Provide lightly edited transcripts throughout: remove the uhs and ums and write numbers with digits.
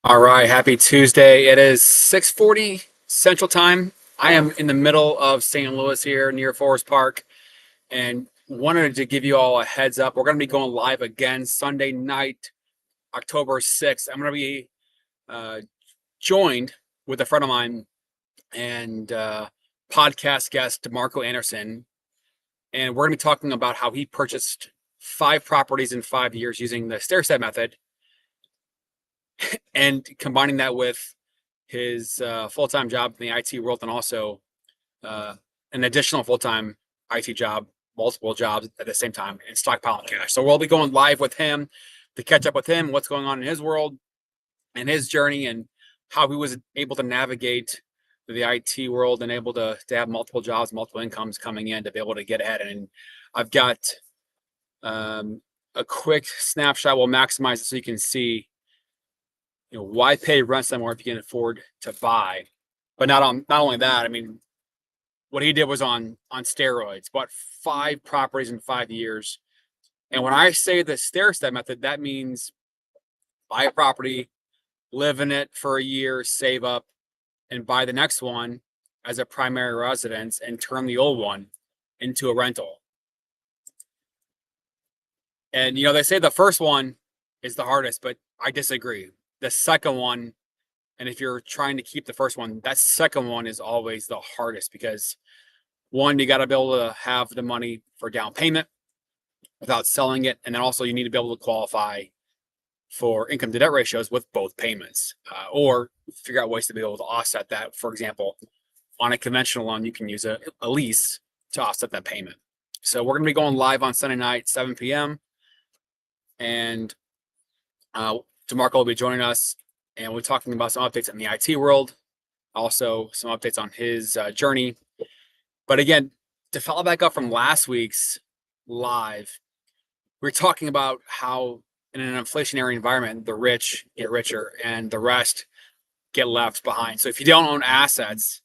All right, happy Tuesday. It is 6:40 Central Time. I am in the middle of St. Louis here near Forest Park and wanted to give you all a heads up. We're going to be going live again Sunday night, October 6th. I'm going to be joined with a friend of mine and podcast guest Demarco Anderson, and we're going to be talking about how he purchased 5 properties in 5 years using the Stairstep method, and combining that with his full-time job in the IT world, and also an additional full-time IT job, multiple jobs at the same time, and stockpiling cash. So we'll be going live with him to catch up with him, what's going on in his world and his journey, and how he was able to navigate the IT world and able to have multiple jobs, multiple incomes coming in to be able to get ahead. And I've got a quick snapshot. We'll maximize it so you can see, why pay rent somewhere if you can afford to buy? But not only that, I mean, what he did was on steroids. Bought 5 properties in 5 years. And when I say the stair-step method, that means buy a property, live in it for a year, save up, and buy the next one as a primary residence and turn the old one into a rental. And they say the first one is the hardest, but I disagree. The second one, and if you're trying to keep the first one, that second one is always the hardest, because one, you got to be able to have the money for down payment without selling it, and then also you need to be able to qualify for income to debt ratios with both payments, or figure out ways to be able to offset that. For example, on a conventional loan, you can use a lease to offset that payment. So we're going to be going live on Sunday night, 7 p.m. and Demarco will be joining us, and we're talking about some updates in the IT world, also some updates on his journey. But again, to follow back up from last week's live, we're talking about how in an inflationary environment, the rich get richer and the rest get left behind. So if you don't own assets,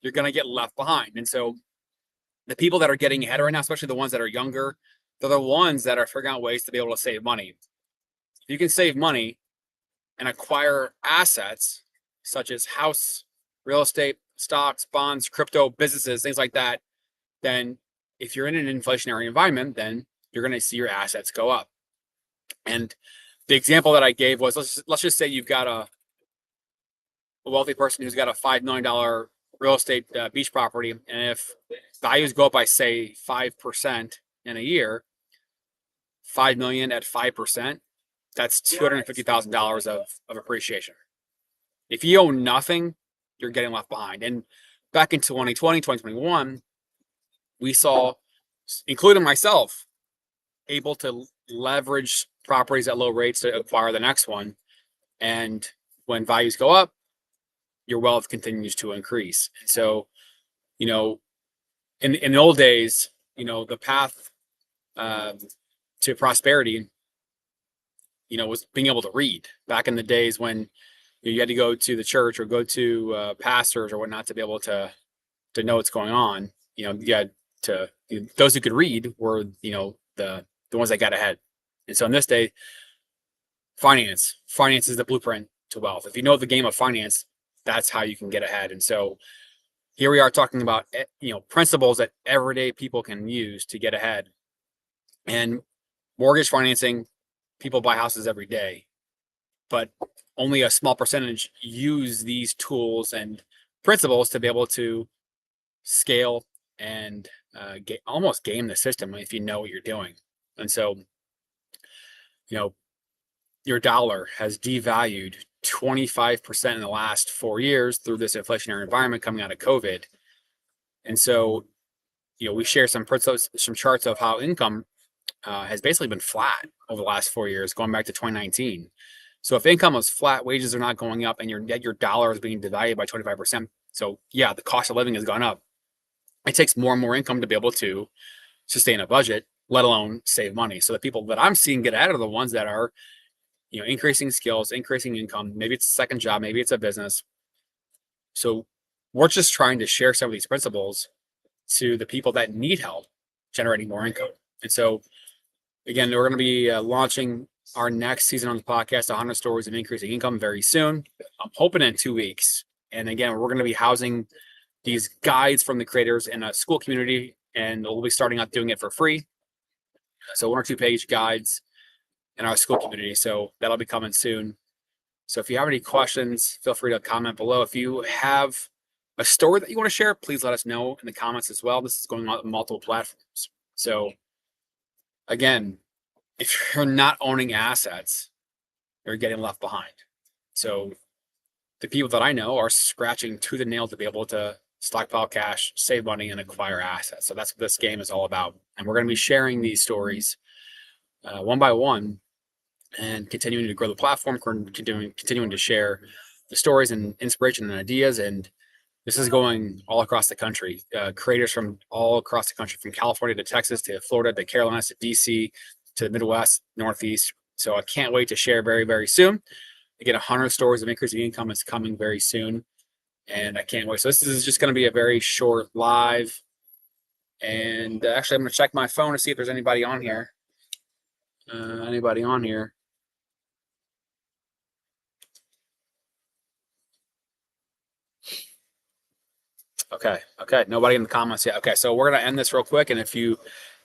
you're going to get left behind. And so the people that are getting ahead right now, especially the ones that are younger, they're the ones that are figuring out ways to be able to save money. If you can save money and acquire assets such as house, real estate, stocks, bonds, crypto, businesses, things like that, then if you're in an inflationary environment, then you're going to see your assets go up. And the example that I gave was, let's just say you've got a wealthy person who's got a $5 million real estate beach property, and if values go up by, say, 5% in a year, 5 million at 5%, that's $250,000 of appreciation. If you own nothing, you're getting left behind. And back in 2020, 2021, we saw, including myself, able to leverage properties at low rates to acquire the next one. And when values go up, your wealth continues to increase. And so, in the old days, the path to prosperity, was being able to read. Back in the days when you had to go to the church or go to pastors or whatnot to be able to know what's going on. You had to, those who could read were, the ones that got ahead. And so in this day, finance is the blueprint to wealth. If you know the game of finance, that's how you can get ahead. And so here we are talking about, principles that everyday people can use to get ahead. And mortgage financing, people buy houses every day, but only a small percentage use these tools and principles to be able to scale and almost game the system if you know what you're doing. And so, your dollar has devalued 25% in the last 4 years through this inflationary environment coming out of COVID. And so, we share some charts of how income has basically been flat over the last 4 years, going back to 2019. So if income was flat, wages are not going up, and your dollar is being devalued by 25%. So yeah, the cost of living has gone up. It takes more and more income to be able to sustain a budget, let alone save money. So the people that I'm seeing get ahead are the ones that are, increasing skills, increasing income. Maybe it's a second job, maybe it's a business. So we're just trying to share some of these principles to the people that need help generating more income. And so again, we're going to be launching our next season on the podcast, 100 stories of increasing income, very soon. I'm hoping in 2 weeks. And again, we're going to be housing these guides from the creators in a school community, and we'll be starting out doing it for free. So 1 or 2 page guides in our school community. So that'll be coming soon. So if you have any questions, feel free to comment below. If you have a story that you want to share, please let us know in the comments as well. This is going on multiple platforms. So again, if you're not owning assets, you're getting left behind. So the people that I know are scratching tooth and nail to be able to stockpile cash, save money, and acquire assets. So that's what this game is all about. And we're going to be sharing these stories one by one and continuing to grow the platform, continuing to share the stories and inspiration and ideas. And this is going all across the country. Creators from all across the country, from California to Texas to Florida to Carolinas to DC to the Midwest, Northeast. So I can't wait to share very, very soon. Again, 100 stories of increasing income is coming very soon, and I can't wait. So this is just going to be a very short live. And actually, I'm going to check my phone to see if there's anybody on here. Okay. Nobody in the comments yet. Okay, so we're going to end this real quick. And if you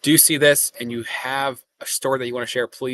do see this and you have a story that you want to share, please